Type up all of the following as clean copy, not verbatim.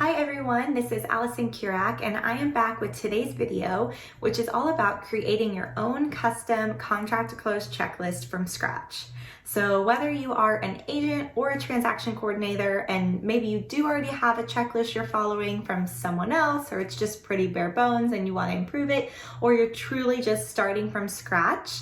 Hi everyone, this is Allison Kurak and I am back with today's video, which is all about creating your own custom contract to close checklist from scratch. So whether you are an agent or a transaction coordinator and maybe you do already have a checklist you're following from someone else, or it's just pretty bare bones and you want to improve it, or you're truly just starting from scratch,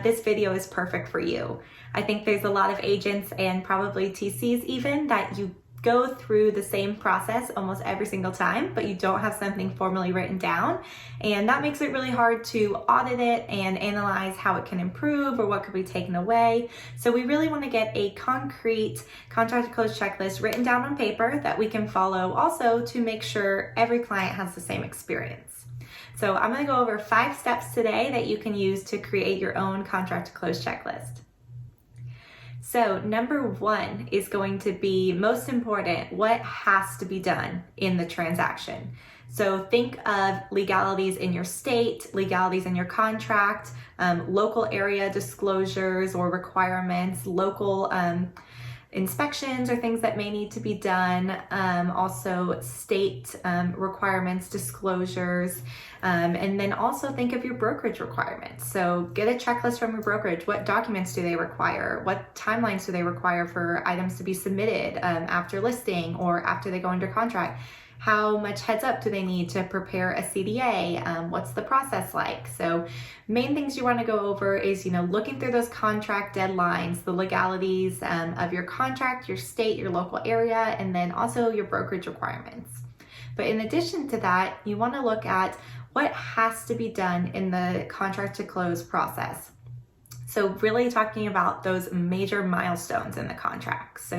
this video is perfect for you. I think there's a lot of agents and probably TCs even that you go through the same process almost every single time, but you don't have something formally written down. And that makes it really hard to audit it and analyze how it can improve or what could be taken away. So we really want to get a concrete contract to close checklist written down on paper that we can follow also to make sure every client has the same experience. So I'm going to go over 5 steps today that you can use to create your own contract to close checklist. So number 1 is going to be most important, what has to be done in the transaction. So think of legalities in your state, legalities in your contract, local area disclosures or requirements, local inspections or things that may need to be done, also state requirements, disclosures, and then also think of your brokerage requirements. So get a checklist from your brokerage. What documents do they require? What timelines do they require for items to be submitted after listing or after they go under contract? How much heads up do they need to prepare a CDA? What's the process like? So main things you want to go over is, looking through those contract deadlines, the legalities of your contract, your state, your local area, and then also your brokerage requirements. But in addition to that, you want to look at what has to be done in the contract to close process. So really talking about those major milestones in the contract. So,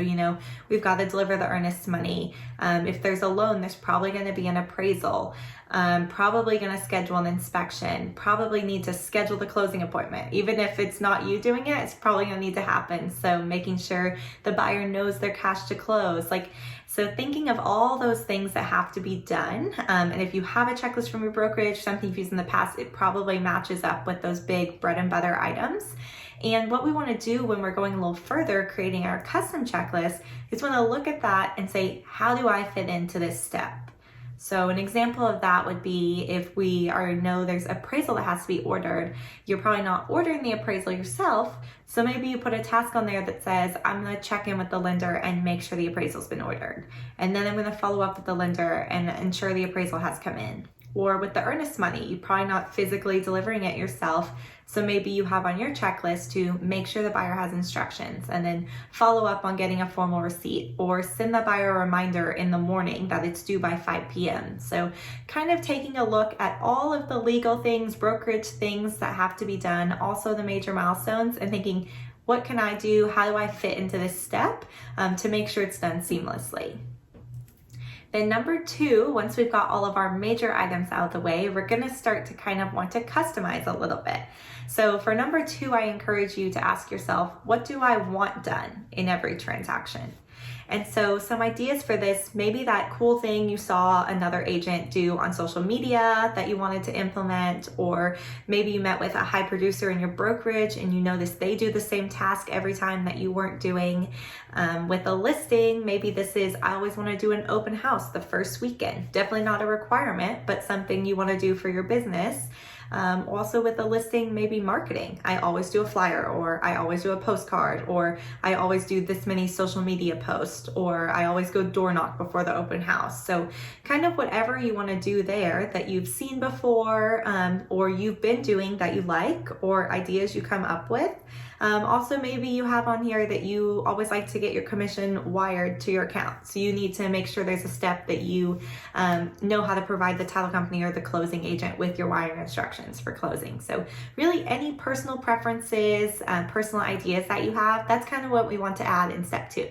we've got to deliver the earnest money. If there's a loan, there's probably going to be an appraisal, probably going to schedule an inspection, probably need to schedule the closing appointment. Even if it's not you doing it, it's probably going to need to happen. So making sure the buyer knows their cash to close. So thinking of all those things that have to be done, and if you have a checklist from your brokerage, something you've used in the past, it probably matches up with those big bread and butter items. And what we want to do when we're going a little further, creating our custom checklist, is want to look at that and say, how do I fit into this step? So an example of that would be if we already know there's appraisal that has to be ordered, you're probably not ordering the appraisal yourself. So maybe you put a task on there that says, I'm going to check in with the lender and make sure the appraisal's been ordered. And then I'm going to follow up with the lender and ensure the appraisal has come in. Or with the earnest money, you're probably not physically delivering it yourself. So maybe you have on your checklist to make sure the buyer has instructions and then follow up on getting a formal receipt or send the buyer a reminder in the morning that it's due by 5 p.m. So kind of taking a look at all of the legal things, brokerage things that have to be done, also the major milestones, and thinking, what can I do? How do I fit into this step to make sure it's done seamlessly? Then number 2, once we've got all of our major items out of the way, we're going to start to kind of want to customize a little bit. So for number 2, I encourage you to ask yourself, what do I want done in every transaction? And so some ideas for this, maybe that cool thing you saw another agent do on social media that you wanted to implement, or maybe you met with a high producer in your brokerage and you noticed they do the same task every time that you weren't doing. With a listing, maybe this is, I always want to do an open house the first weekend. Definitely not a requirement, but something you want to do for your business. Also with a listing, maybe marketing. I always do a flyer, or I always do a postcard, or I always do this many social media posts, or I always go door knock before the open house. So kind of whatever you want to do there that you've seen before, or you've been doing that you like, or ideas you come up with. Also, maybe you have on here that you always like to get your commission wired to your account. So you need to make sure there's a step that you know how to provide the title company or the closing agent with your wiring instructions for closing. So really any personal preferences, personal ideas that you have, that's kind of what we want to add in step 2.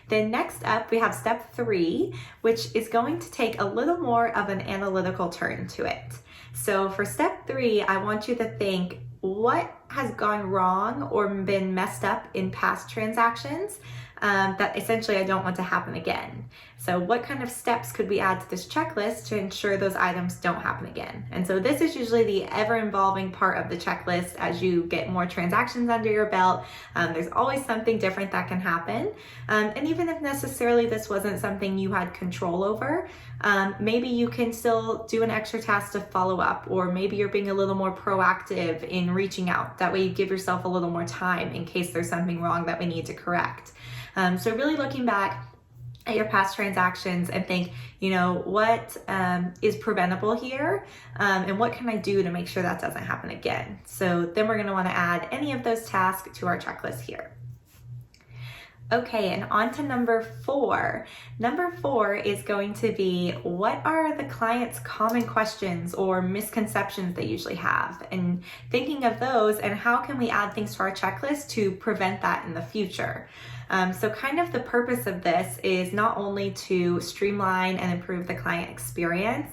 Then next up, we have step 3, which is going to take a little more of an analytical turn to it. So for step 3, I want you to think, what has gone wrong or been messed up in past transactions that essentially I don't want to happen again. So what kind of steps could we add to this checklist to ensure those items don't happen again? And so this is usually the ever-evolving part of the checklist. As you get more transactions under your belt, there's always something different that can happen. And even if necessarily this wasn't something you had control over, maybe you can still do an extra task to follow up, or maybe you're being a little more proactive in reaching out. That way you give yourself a little more time in case there's something wrong that we need to correct. So really looking back at your past transactions and think, what is preventable here, and what can I do to make sure that doesn't happen again? So then we're going to want to add any of those tasks to our checklist here. Okay, and on to number 4. Number 4 is going to be, what are the client's common questions or misconceptions they usually have? And thinking of those, and how can we add things to our checklist to prevent that in the future? So kind of the purpose of this is not only to streamline and improve the client experience,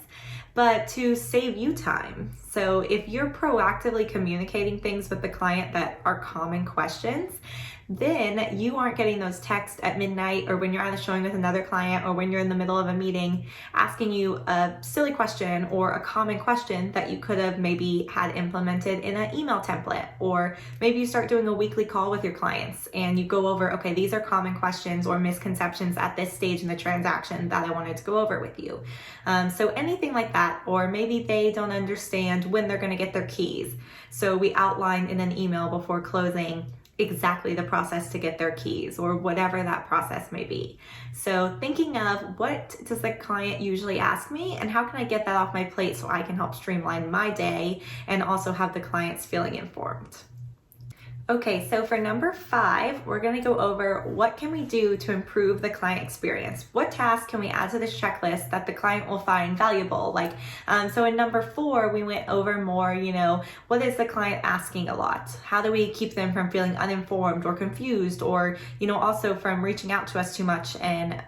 but to save you time. So if you're proactively communicating things with the client that are common questions, then you aren't getting those texts at midnight, or when you're at a showing with another client, or when you're in the middle of a meeting asking you a silly question or a common question that you could have maybe had implemented in an email template. Or maybe you start doing a weekly call with your clients and you go over, okay, these are common questions or misconceptions at this stage in the transaction that I wanted to go over with you. So anything like that, or maybe they don't understand when they're going to get their keys. So we outlined in an email before closing exactly the process to get their keys, or whatever that process may be. So thinking of, what does the client usually ask me, and how can I get that off my plate so I can help streamline my day and also have the clients feeling informed. Okay, so for number 5, we're going to go over, what can we do to improve the client experience? What tasks can we add to this checklist that the client will find valuable? So in number 4, we went over more, what is the client asking a lot? How do we keep them from feeling uninformed or confused, or, also from reaching out to us too much and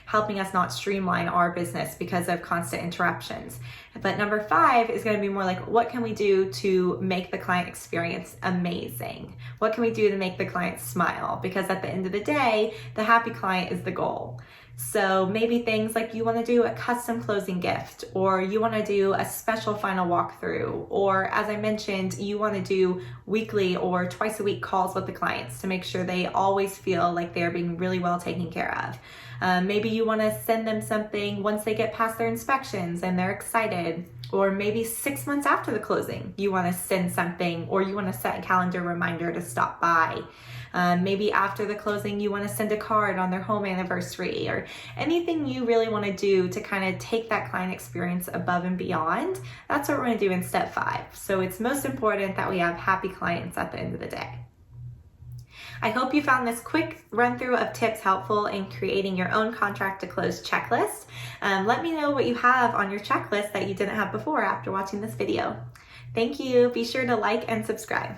helping us not streamline our business because of constant interruptions? But number 5 is going to be more like, what can we do to make the client experience amazing? What can we do to make the client smile? Because at the end of the day, the happy client is the goal. So maybe things like, you want to do a custom closing gift, or you want to do a special final walkthrough, or as I mentioned, you want to do weekly or twice a week calls with the clients to make sure they always feel like they're being really well taken care of. Maybe you want to send them something once they get past their inspections and they're excited. Or maybe 6 months after the closing, you want to send something, or you want to set a calendar reminder to stop by. Maybe after the closing, you want to send a card on their home anniversary, or anything you really want to do to kind of take that client experience above and beyond. That's what we're going to do in step 5. So it's most important that we have happy clients at the end of the day. I hope you found this quick run through of tips helpful in creating your own contract to close checklist. Let me know what you have on your checklist that you didn't have before after watching this video. Thank you. Be sure to like and subscribe.